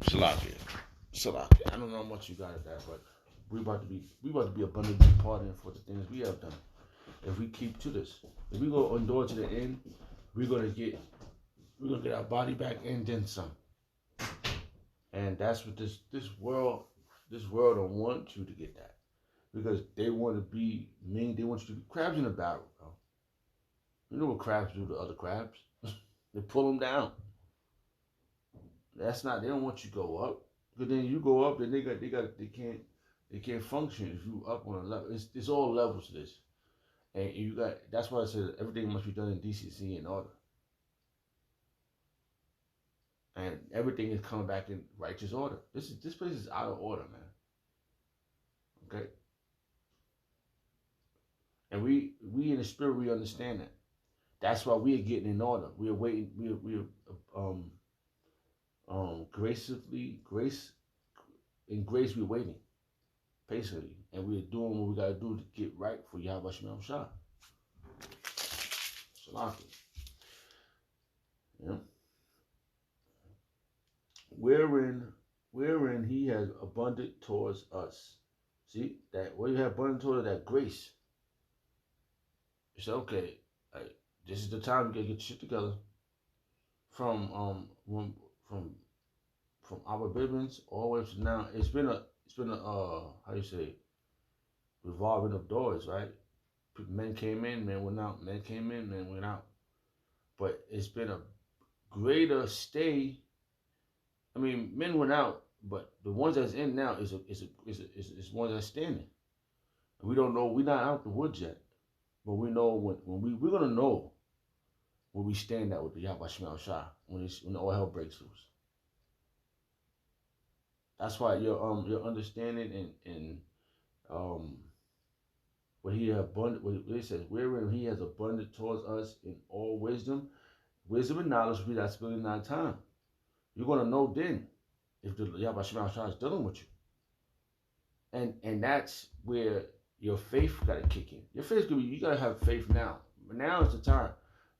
Salakia. Salakia. I don't know how much you got at that, but we about to be abundantly pardoned for the things we have done. If we keep to this, if we go endure to the end, we're gonna get we're gonna get our body back and then some. And that's what this world don't want you to get that because they want to be mean. They want you to be crabs in a barrel, bro. You know what crabs do to other crabs? They pull them down. That's not. They don't want you to go up. Because then you go up, then they can't function if you up on a level. It's all levels to this, and you got. That's why I said everything must be done in decency and order, and everything is coming back in righteous order. This place is out of order, man. Okay, and we in the spirit we understand that. That's why we are getting in order. We are waiting. We are gracefully grace in grace. We're waiting patiently, and we're doing what we gotta do to get right for Yahweh Shemel Shah. Salaki. Yeah. Wherein he has abundant towards us. See that where you have abundant towards that grace. You say, okay, this is the time you gotta get shit together. From from from our Bibbins all the way to now, it's been a how you say revolving of doors, right? Men came in, men went out. Men came in, men went out. But it's been a greater stay. I mean, men went out, but the ones that's in now is ones that's standing. We don't know. We're not out the woods yet, but we know we're gonna know where we stand at with the Yahweh Shemel Shah when all hell breaks loose. That's why your understanding and um what he abundant what it says wherein he has abundant towards us in all wisdom and knowledge will be that spilling not time. You're gonna know then if the Yahweh Shemel Shah is dealing with you. And that's where your faith gotta kick in. Your faith gonna be you gotta have faith now. Now is the time.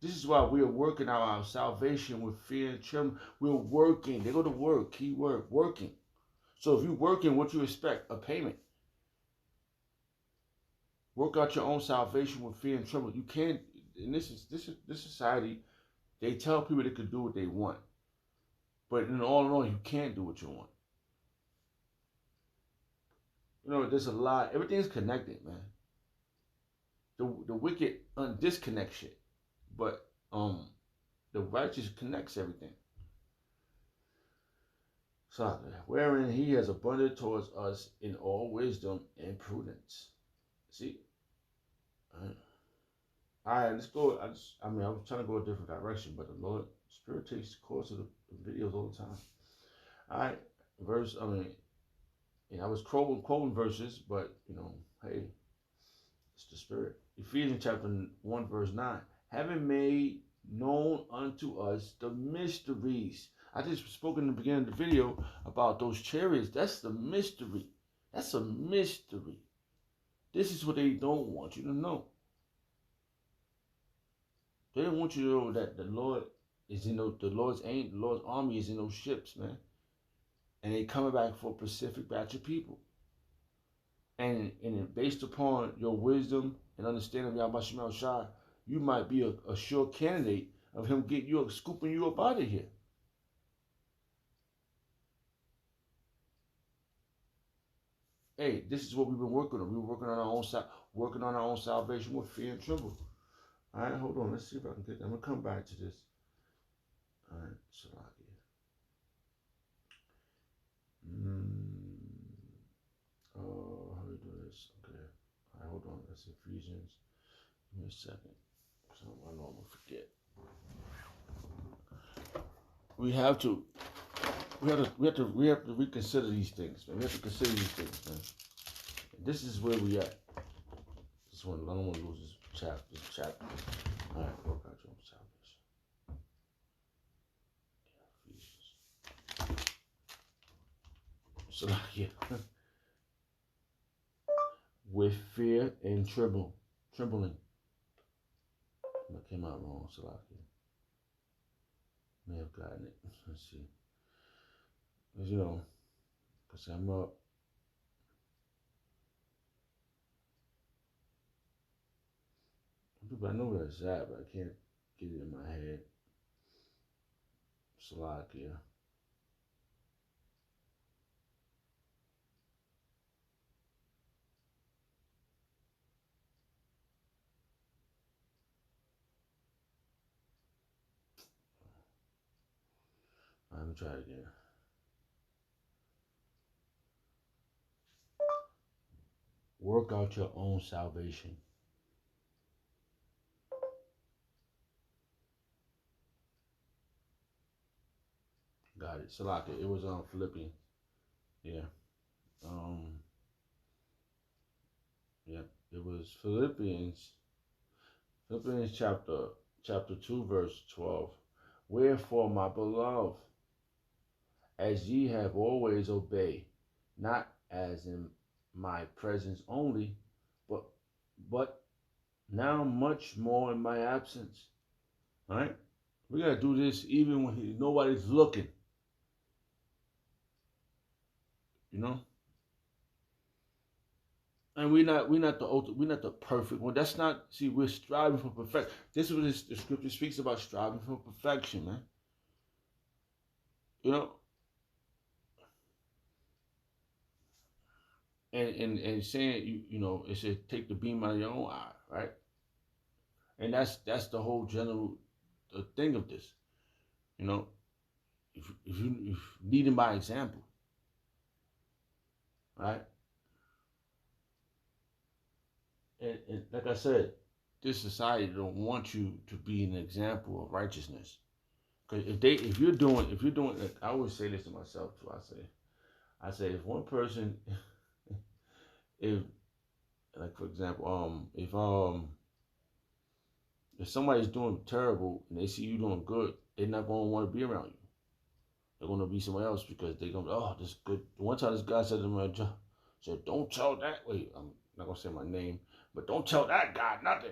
This is why we are working out our salvation with fear and trembling. We're working. They go to work. Key word working. So if you're working, what you expect? A payment. Work out your own salvation with fear and trembling. You can't. And this society. They tell people they can do what they want, but in all, you can't do what you want. You know, there's a lot. Everything's connected, man. The wicked disconnect shit, but the righteous connects everything. So wherein he has abundant towards us in all wisdom and prudence. See, all right, let's go. I mean, I was trying to go a different direction, but the Lord Spirit takes the course of the videos all the time. All right, verse. I mean, I was quoting verses, but hey, it's the Spirit. Ephesians chapter 1, verse 9. Having made known unto us the mysteries. I just spoke in the beginning of the video about those chariots. That's the mystery. That's a mystery. This is what they don't want you to know. They don't want you to know that the Lord is in the Lord's army is in those ships, man. And they coming back for a Pacific batch of people. And based upon your wisdom and understanding of Yahweh Shemel Shah, you might be a sure candidate of him getting you scooping you up out of here. Hey, this is what we've been working on. We've been working on our own salvation with fear and tremble. All right, hold on. Let's see if I can get that. I'm gonna come back to this. All right, Salakia. How do we do this? Okay. All right, hold on. That's Ephesians. Give me a second. So I know I'm gonna forget. We have to reconsider these things, man. We have to consider these things, man. And this is where we at. This one, I don't want to lose this chapter. All right, work out your own salvation. So yeah, with fear and trembling. That came out wrong, so I may have gotten it. Let's see. 'Cause, you know, because I'm up. I know where it's at, but I can't get it in my head. Slovakia. Let me try it again. Work out your own salvation. Got it. Slovakia. It was on Philippians. Yeah. Um. Yeah. It was Philippians. Philippians chapter 2 verse 12. Wherefore, my beloved, as ye have always obeyed, not as in my presence only, but but now much more in my absence. All right, we gotta do this even when nobody's looking. You know, and we're not the ultimate, we're not the perfect one. That's not. See, we're striving for perfection. This is what the scripture speaks about: striving for perfection, man. You know, and saying you know it says take the beam out of your own eye, right? And that's the whole general the thing of this. You know, if leading by example, right? And like I said, this society don't want you to be an example of righteousness. Because if you're doing, like, I always say this to myself too. I say if one person, if like for example, if somebody's doing terrible and they see you doing good, they're not gonna want to be around you. They're gonna be somewhere else because they're gonna be, oh, this good. One time this guy said to me, said, don't tell that. Wait, I'm not gonna say my name, but don't tell that guy nothing.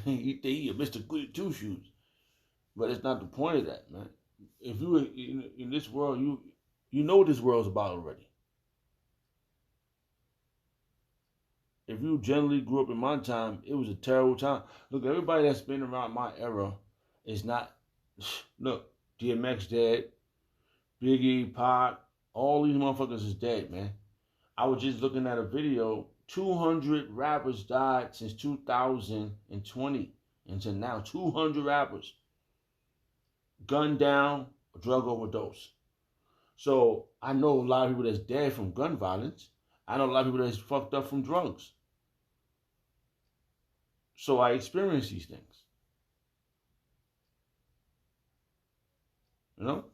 You think you're Mr. Goody Two Shoes, but it's not the point of that, man. If you in this world, you know what this world's about already. If you generally grew up in my time, it was a terrible time. Look, everybody that's been around my era is not. Look, DMX dead, Biggie, Pac, all these motherfuckers is dead, man. I was just looking at a video. 200 rappers died since 2020 until now. 200 rappers gunned down, drug overdose. So I know a lot of people that's dead from gun violence. I know a lot of people that's fucked up from drugs. So I experience these things. You know?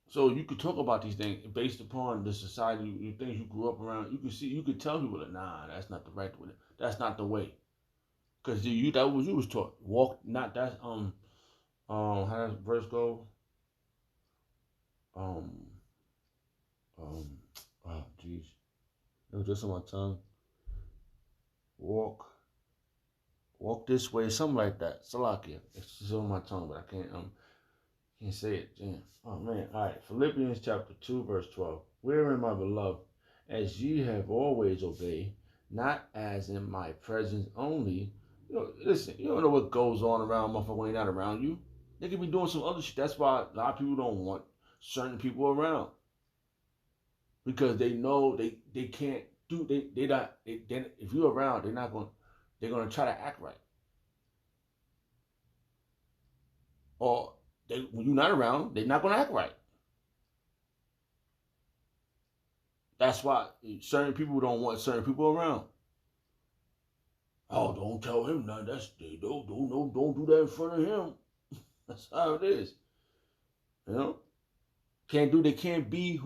So you could talk about these things based upon the society, the things you grew up around. You could tell people that nah, that's not the right way. That's not the way. Cause that was you was taught. Walk, not that how does verse go? Um um oh jeez, it was just on my tongue. Walk, walk this way, something like that. Salakia. It's just on my tongue, but I can't say it. Damn. Oh man. All right. Philippians chapter 2, verse 12. Wherein, my beloved, as ye have always obeyed, not as in my presence only. You know, listen, you don't know what goes on around motherfucker when they're not around you. They could be doing some other shit. That's why a lot of people don't want certain people around. Because they know they can't do they not they, if you're around, they're gonna try to act right. Or when you're not around, they're not gonna act right. That's why certain people don't want certain people around. Oh, don't tell him nothing. That's they don't do that in front of him. That's how it is. You know, they can't be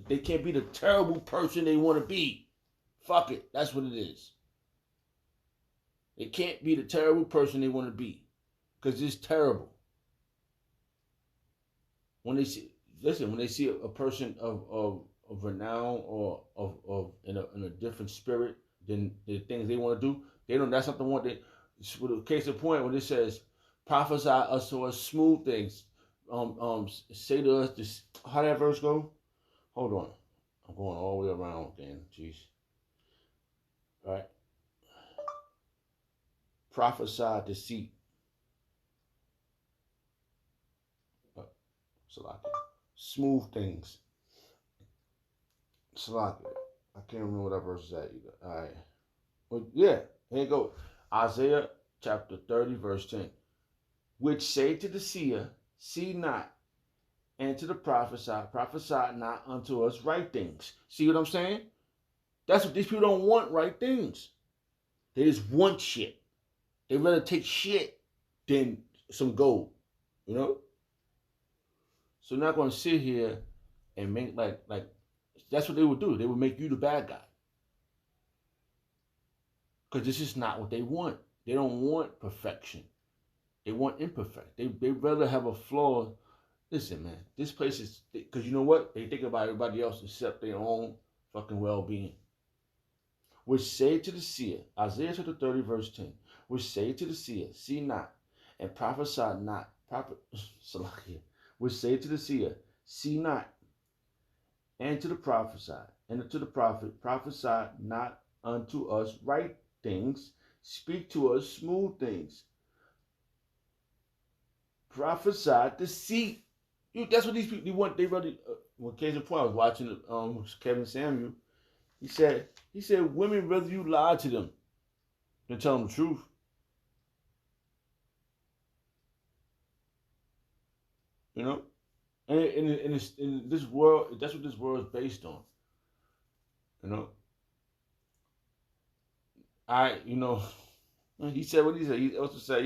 they can't be the terrible person they want to be. Fuck it, that's what it is. They can't be the terrible person they want to be because it's terrible. When they see when they see a person of renown or of in a different spirit than the things they want to do, they don't. That's not the one that. With a case in point, when it says Prophesy us to us smooth things. Say to us this. How that verse go? Hold on. I'm going all the way around again. Jeez. All right. Prophesy deceit. Salaki. Smooth things. Salaki. I can't remember what that verse is at either. All right. Well, yeah. Here you go. Isaiah chapter 30, verse 10. Which say to the seer, see not, and to the prophesy not unto us right things. See what I'm saying? That's what these people don't want, right things. They just want shit. They rather take shit than some gold, you know? So they're not going to sit here and make like that's what they would do. They would make you the bad guy. Because this is not what they want. They don't want perfection. They want imperfect. They rather have a flaw. Listen, man, this place is, because you know what? They think about everybody else except their own fucking well-being. Which say to the seer, Isaiah chapter 30, verse 10, which say to the seer, see not, and prophesy not, which say to the seer, see not, and to the prophesy, and to the prophet, prophesy not unto us right things, speak to us smooth things. Prophesy deceit. That's what these people want. They really. When case in point, I was watching Kevin Samuel. He said women rather you lie to them than tell them the truth. You know, and in this world, that's what this world is based on. You know, he said what he said. He also said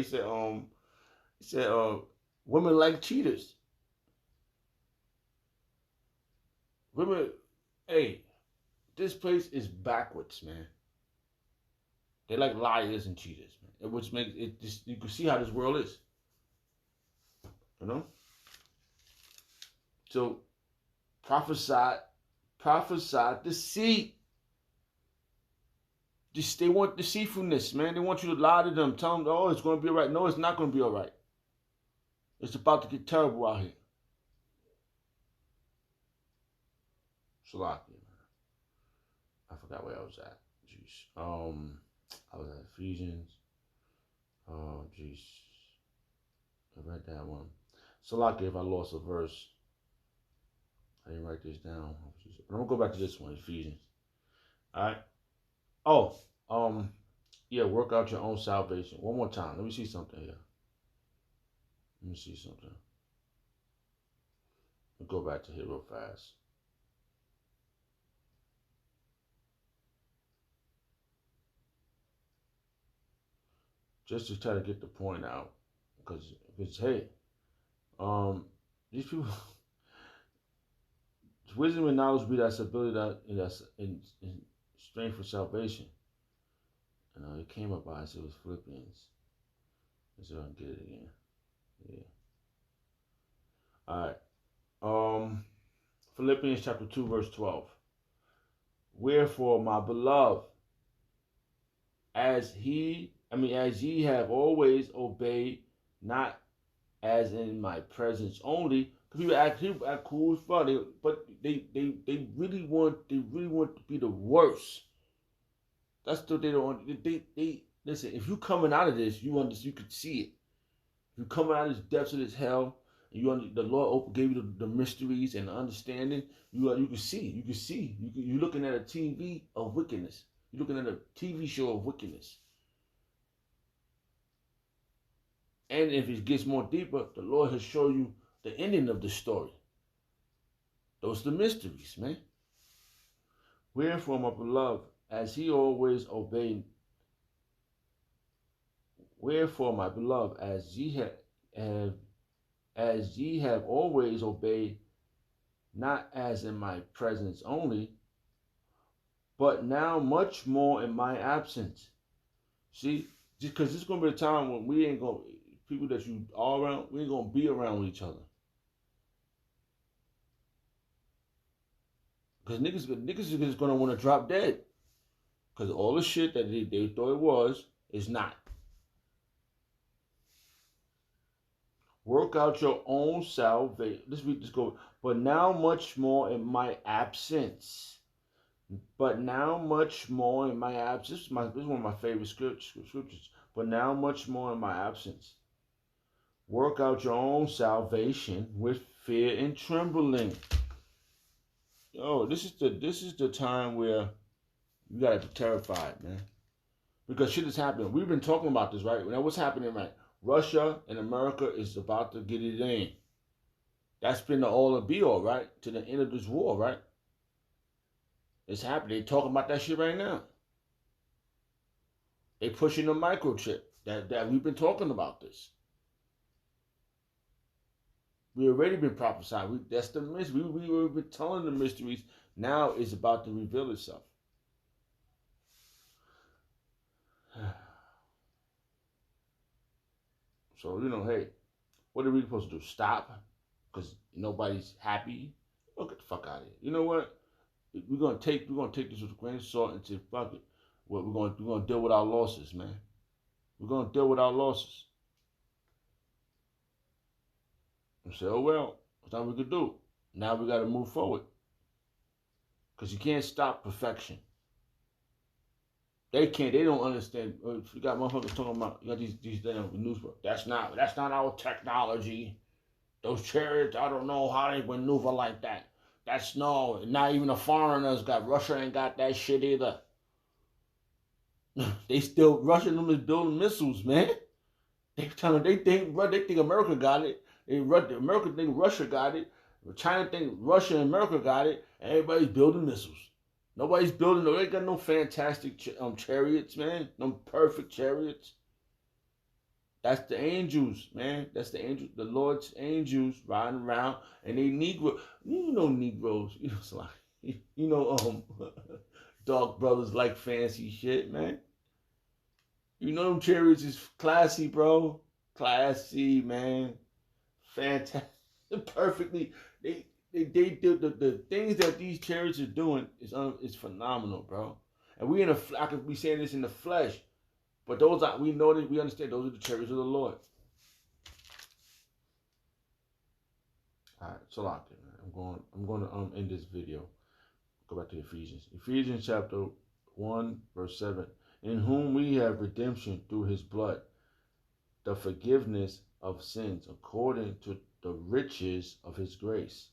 women like cheaters. Women, hey, this place is backwards, man. They like liars and cheaters, man. Which makes it just, you can see how this world is. You know? So prophesy deceit. They want deceitfulness, man. They want you to lie to them. Tell them, oh, it's going to be all right. No, it's not going to be all right. It's about to get terrible out here. Salaki, man. I forgot where I was at. Jeez. I was at Ephesians. Oh, jeez. I read that one. Salaki, if I lost a verse, I didn't write this down. But I'm gonna go back to this one, Ephesians. All right. Oh, yeah. Work out your own salvation. One more time. Let me see something here. Let me see something. I'll go back to here real fast. Just to try to get the point out, because hey, these people, wisdom and knowledge be that ability that in strength for salvation. And it came up by it was Philippians. Let's see if I can get it again. Yeah. All right. Philippians chapter 2, verse 12. Wherefore, my beloved, as ye have always obeyed, not as in my presence only. People act cool as fuck, but they really want to be the worst. That's what they don't want. They listen. If you coming out of this, you could see it. If you coming out of this depths of this hell, and the Lord gave you the mysteries and the understanding, you can see. You're looking at a TV of wickedness. You're looking at a TV show of wickedness. And if it gets more deeper, the Lord will show you the ending of the story. Those are the mysteries, man. Wherefore, my beloved, as he always obeyed. Wherefore, my beloved, as ye have always obeyed, not as in my presence only, but now much more in my absence. See, because this is gonna be a time when we ain't gonna, people that you all around, we ain't gonna be around with each other. Because niggas is just gonna want to drop dead. Because all the shit that they thought it was is not. Work out your own salvation. Let's read this go. But now much more in my absence. But now much more in my absence. This is one of my favorite scriptures. But now much more in my absence. Work out your own salvation with fear and trembling. Yo, this is the time where you gotta be terrified, man. Because shit is happening. We've been talking about this, right? Now what's happening, right? Russia and America is about to get it in. That's been the all and be all, right? To the end of this war, right? It's happening. They talking about that shit right now. They pushing the microchip. That we've been talking about this. We already been prophesying. That's the mystery. We've been telling the mysteries. Now it's about to reveal itself. So, hey, what are we supposed to do? Stop? Because nobody's happy? Oh, get the fuck out of here. You know what? We're gonna take this with a grain of salt and say, fuck it. We're gonna deal with our losses, man. We're gonna deal with our losses. And say, oh well, what's nothing we could do. Now we gotta move forward. Because you can't stop perfection. They don't understand. You got motherfuckers talking about, you got these damn news. That's not our technology. Those chariots, I don't know how they maneuver like that. That's not even the foreigners got. Russia ain't got that shit either. Russia them is building missiles, man. They think America got it. America think Russia got it. China think Russia and America got it. And everybody's building missiles. Nobody's building. They got no fantastic chariots, man. No perfect chariots. That's the angels, man. That's the angels, the Lord's angels riding around, and they Negro. Negroes. Dark brothers like fancy shit, man. Them chariots is classy, bro. Classy, man. Fantastic. Perfectly. They do the things that these chariots are doing is phenomenal, bro. And I could be saying this in the flesh, but we know that we understand those are the chariots of the Lord. All right, so lock it, man. I'm going to end this video. Go back to Ephesians. Ephesians chapter 1, verse 7. In whom we have redemption through his blood, the forgiveness of sins, according to the riches of his grace,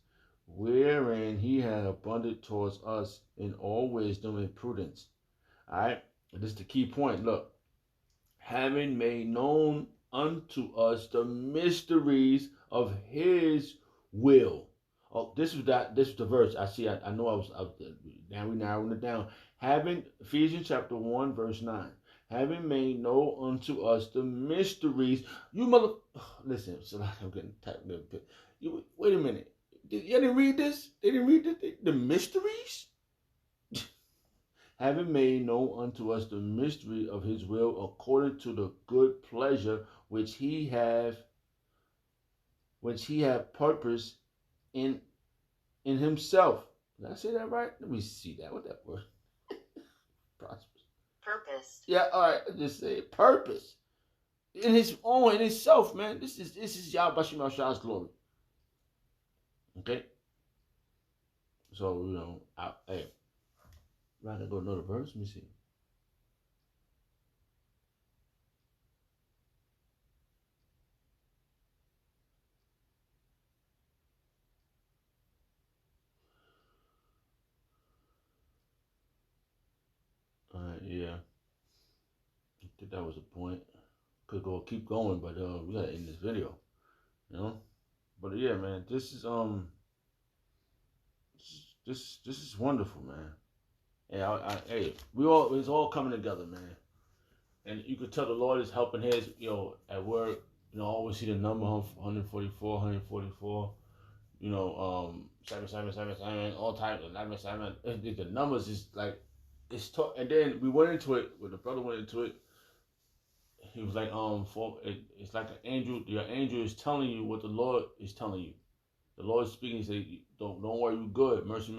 wherein he had abundant towards us in all wisdom and prudence. All right, this is the key point. Look, having made known unto us the mysteries of his will. Oh, this is the verse. I know I was now we narrowing it down. Having Ephesians chapter 1, verse 9. Having made known unto us the mysteries. Listen, so I'm getting typed up. Wait a minute. You didn't read this? They didn't read this? The mysteries? Having made known unto us the mystery of his will, according to the good pleasure which he have purposed in himself. Did I say that right? Let me see that. What that word? Purpose. Yeah, all right. I just say purpose. In himself, man. This is Yahweh Bashim Shah's glory. Okay? So, hey. I'm going to go another verse. Let me see. Yeah. I think that was the point. Could keep going, but we gotta end this video. But yeah, man, this is this is wonderful, man. And it's all coming together, man. And you could tell the Lord is helping his, at work. I always see the number 144, 144. 7, all types of 7. The numbers is like it's and then we went into it. When the brother went into it, he was like, it's like an angel. Your angel is telling you what the Lord is telling you. The Lord is speaking. He said, "Don't worry, you good. Mercy.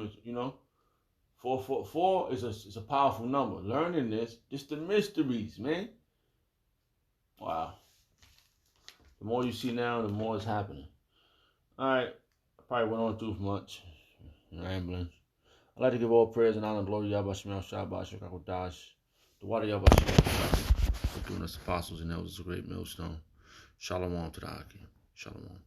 444 is a powerful number. Learning this, just the mysteries, man. Wow. The more you see now, the more is happening. All right, I probably went on too much. Rambling. I'd like to give all praise and honor and glory to Yahweh Shemel Shabbat Shekakodash. The water Yahweh Shemel for doing us apostles and elders a great millstone. Shalom to the Aki. Shalom.